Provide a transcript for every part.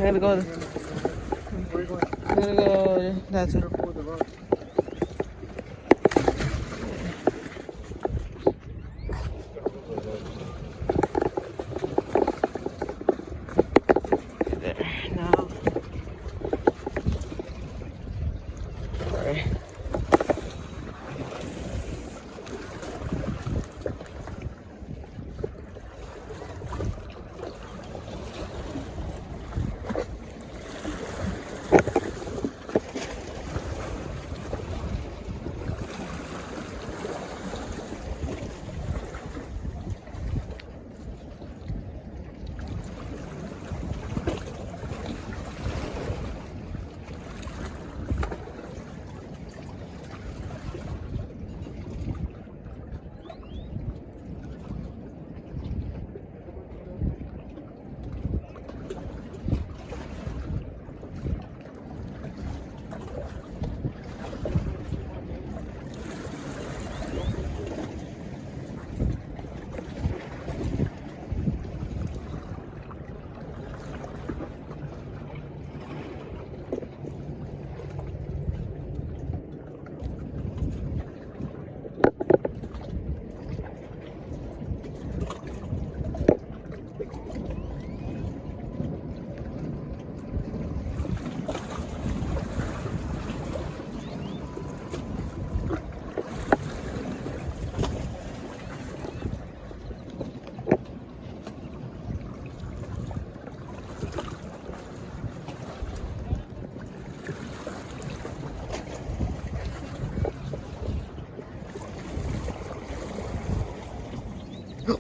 I'm gonna go. Where are you going? I'm gonna go. That's it. Careful with the rock. There. Now. Sorry.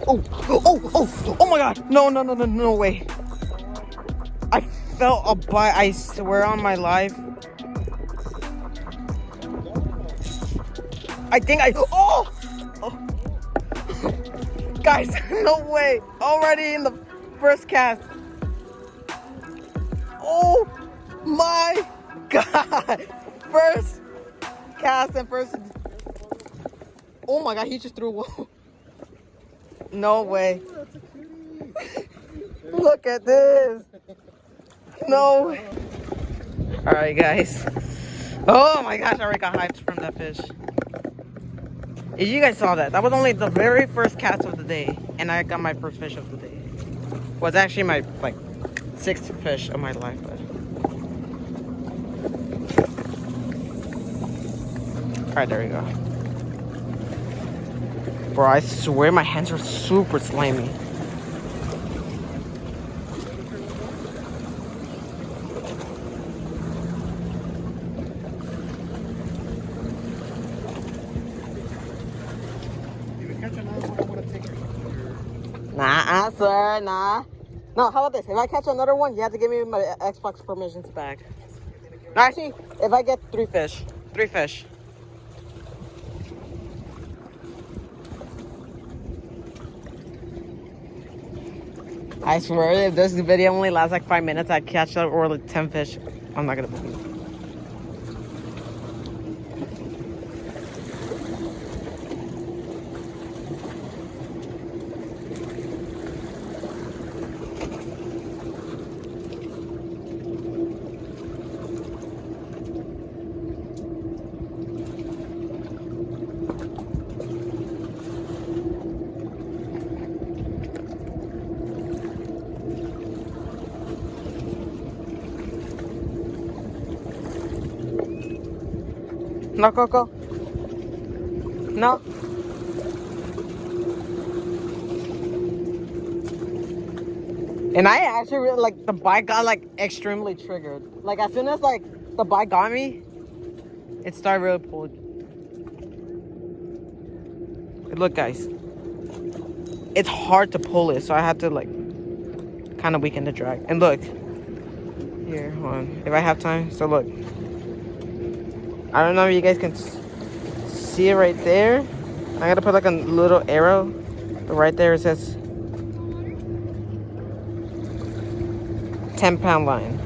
Oh my god! No way. I felt a bite, I swear on my life. I think oh! Guys, no way. Already in the first cast. Oh my god. First cast and first. Oh my god, he just threw a wall. No way. Look at this. No way. Alright, guys. Oh my gosh, I already got hyped from that fish. If you guys saw that, that was only the very first cast of the day. And I got my first fish of the day. Was actually my, like, 6th fish of my life. But... Alright, there we go. Bro, I swear my hands are super slimy. Nah, sir, nah. No, how about this? If I catch another one, you have to give me my Xbox permissions back. No, actually, if I get 3 fish. 3 fish. I swear, if this video only lasts like 5 minutes, I'd catch up or like 10 fish. I'm not gonna believe it. No, Coco. No. And I actually really, like, the bite got like extremely triggered. Like as soon as like the bite got me, it started really pulling. Look, guys, it's hard to pull it, so I had to like kind of weaken the drag. And look, here, hold on. If I have time, so look. I don't know if you guys can see it right there. I gotta put like a little arrow, but right there it says 10-pound line.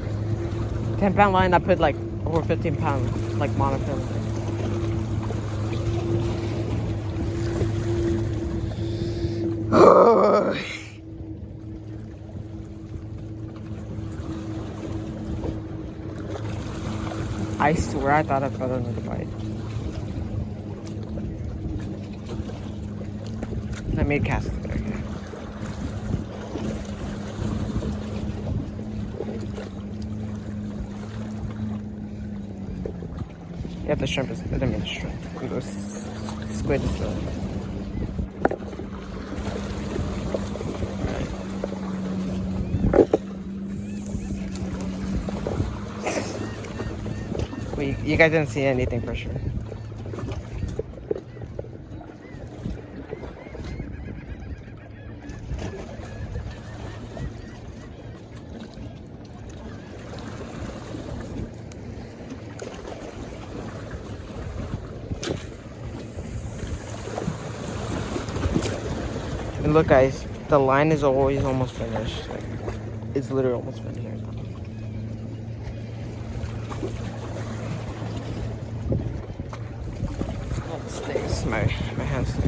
10-pound line. I put like over 15 pounds, like monofilament. swear I thought I felt another bite. Let me cast it there. Yeah, the shrimp is, I mean the shrimp. The squid is still. Wait, you guys didn't see anything for sure. And look guys, the line is always almost finished. Like, it's literally almost finished right now. That stinks. My hand stinks.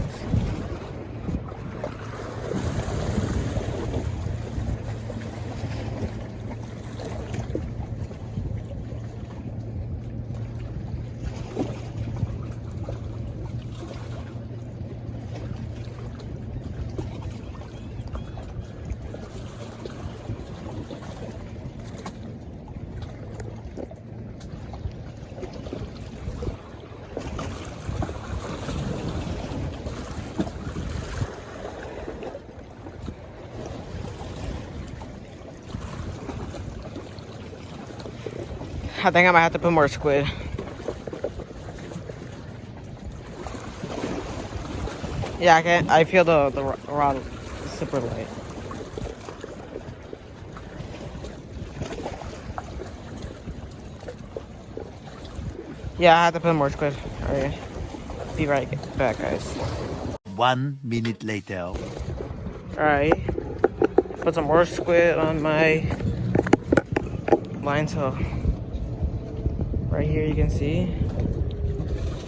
I think I might have to put more squid. Yeah, I feel the rod is super light. Yeah, I have to put more squid. Alright. Be right back, guys. 1 minute later. Alright. Put some more squid on my line, so right here you can see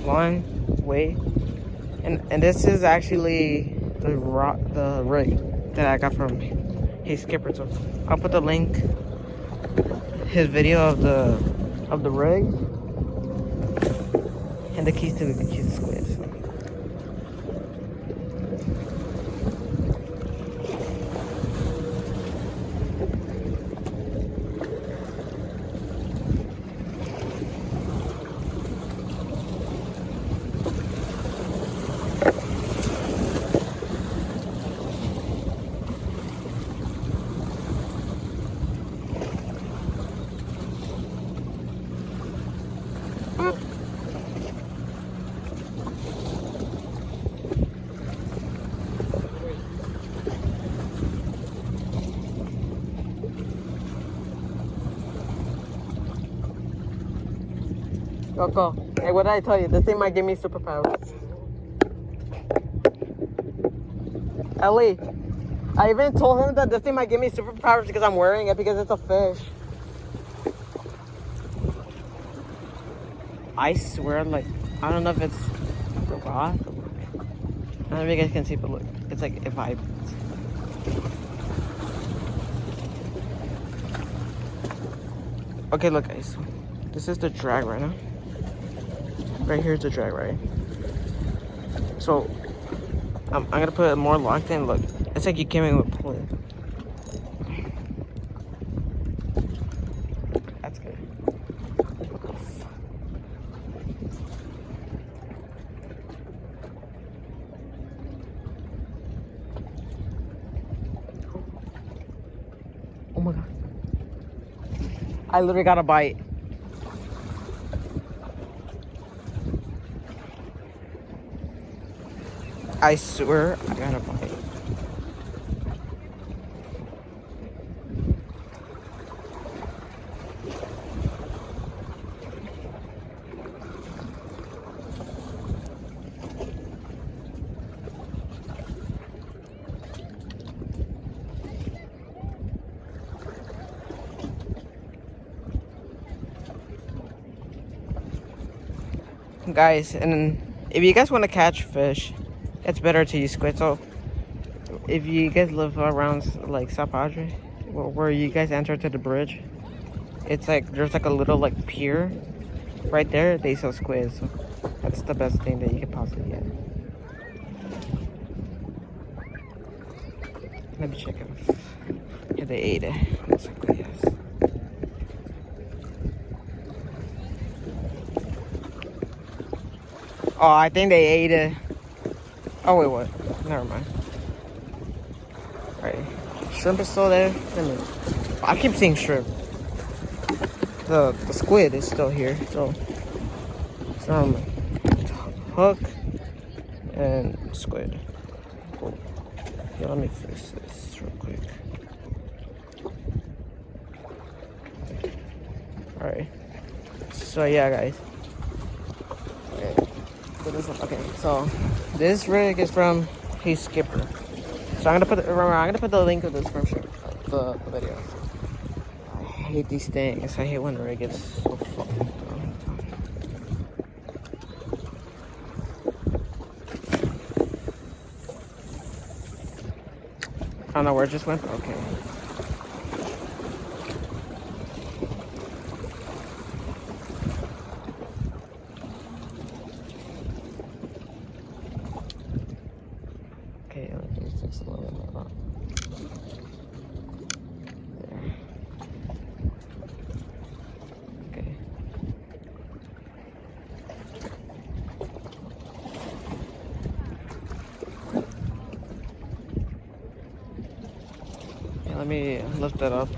line, weight, and this is actually the rig that I got from Hey Skipper. So I'll put the link, his video of the rig and the keys to the squid. So. Go. Hey, what did I tell you? This thing might give me superpowers. Ellie, I even told him that this thing might give me superpowers because I'm wearing it because it's a fish. I swear, like, I don't know if it's the rod. I don't know if you guys can see, but look, it's like it vibrates. Okay, look, guys. This is the drag right now. Right here's the drag, right? So I'm gonna put it more locked in. Look, it's like you came in with pull it. That's good. Oh my god! I literally got a bite. I swear I got a bite. Guys, and if you guys want to catch fish, it's better to use squid. So if you guys live around like South Padre, where you guys enter to the bridge, it's like there's like a little like pier right there, they sell squid. So that's the best thing that you could possibly get. Let me check it. Yeah, they ate it. Most likely, yes. Oh, I think they ate it. Oh, wait, what? Never mind. Alright. Shrimp is still there. I keep seeing shrimp. The squid is still here. So, some hook and squid. Cool. Yeah, let me fix this real quick. Alright. So, yeah, guys. Okay, so this rig is from Hey Skipper. So I'm gonna put the link of this from the video. I hate these things. I hate when the rig gets so fucking dumb. I don't know where it just went. Okay. Okay, let me fix a little bit more. There. Okay. Yeah, let me lift that up.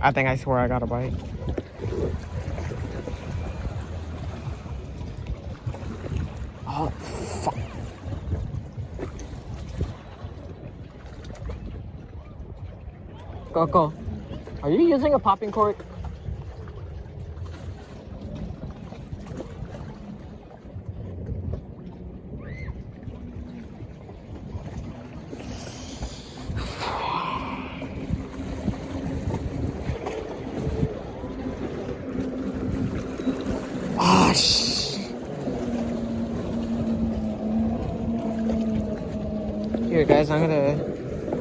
I swear I got a bite. Oh, fuck. Coco, are you using a popping cork? Oh, here, guys, I'm gonna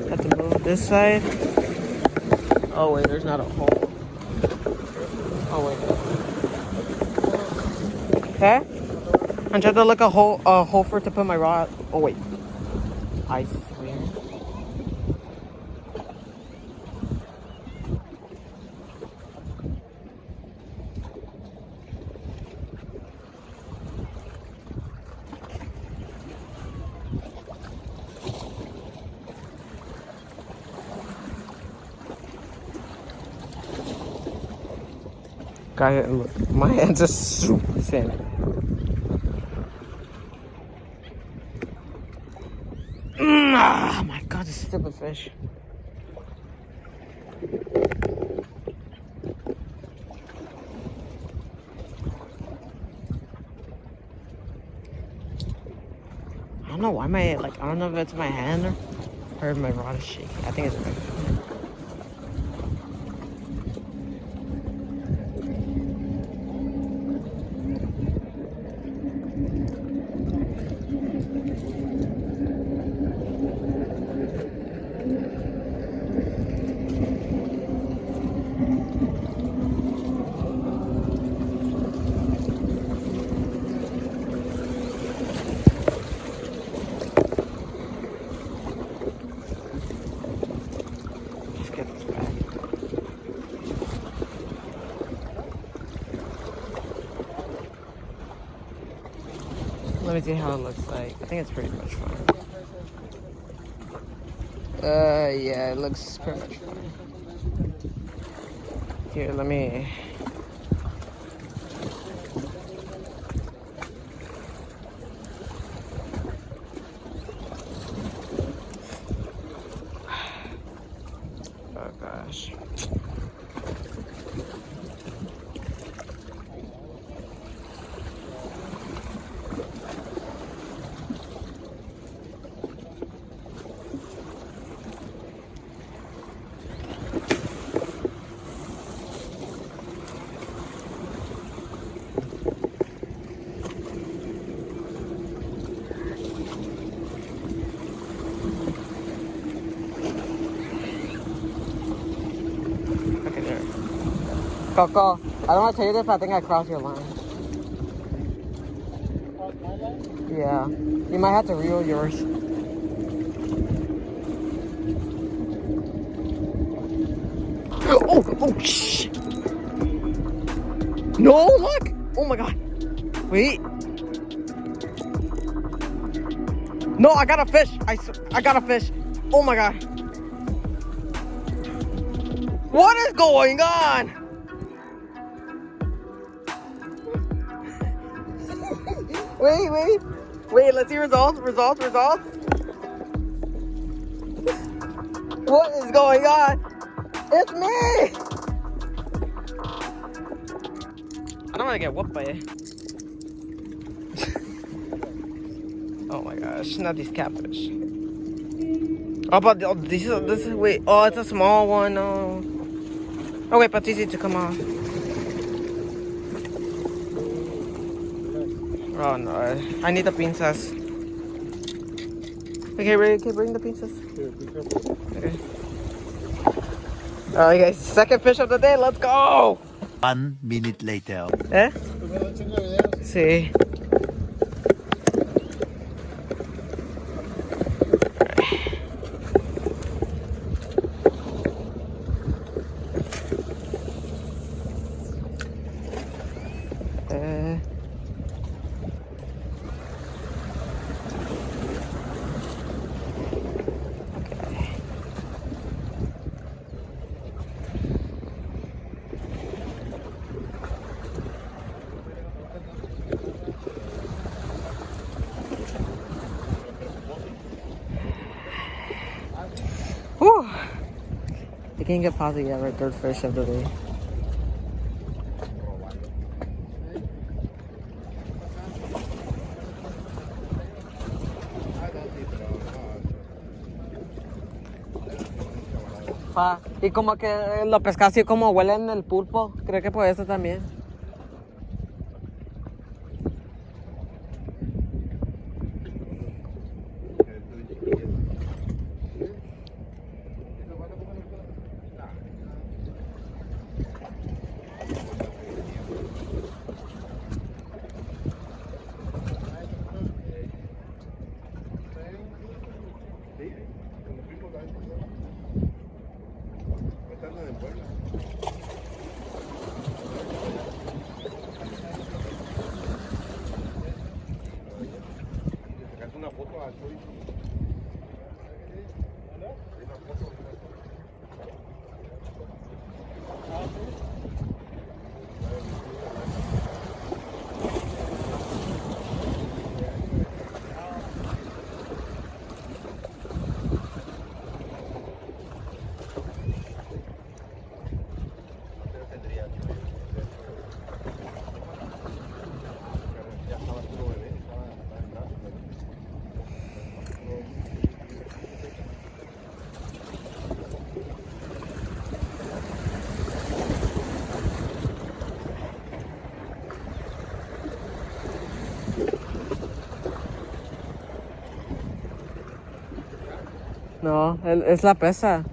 have to move this side. Oh, wait, there's not a hole. Oh, wait. Okay? I'm trying to look a hole for it to put my rod. Oh, wait. I swear. Guy, look, my hands are super thin. Oh my god, this stupid fish. I don't know why I don't know if it's my hand or my rod is shaking. I think it's my hand. Let me see how it looks like. I think it's pretty much fine. Yeah, it looks pretty much fine. Here, let me... Oh gosh. Coco, I don't want to tell you this, but I think I crossed your line. Yeah. You might have to reel yours. Oh, shh. No, look. Oh my God. Wait. No, I got a fish. I got a fish. Oh my God. What is going on? Wait, let's see results. What is going on? It's me! I don't want to get whooped by it. Oh my gosh, not these catfish. Oh, but this is, wait, oh, it's a small one, no. Oh wait, but it's easy to come off. Oh no, I need the pinzas. Okay, Ray, can you bring the pinzas? Okay. Alright guys, second fish of the day, let's go! 1 minute later. ¿Eh? Sí. Whew. You can get positive, yeah, right, third fish of the day. Pa, y como que lo pesca así como huele en el pulpo, creo que por eso también. No, es la pesa.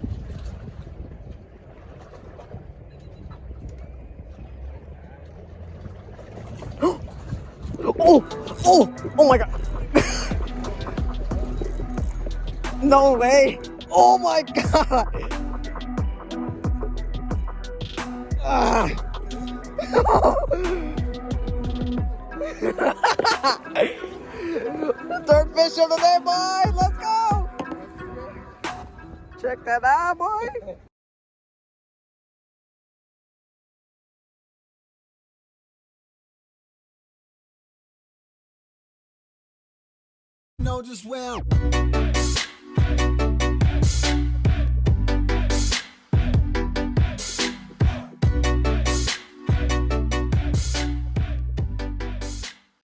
Oh my God. No way. Oh my God. Ah. Third fish of the day, boy. Let's go. Check that out, boy. Know just well.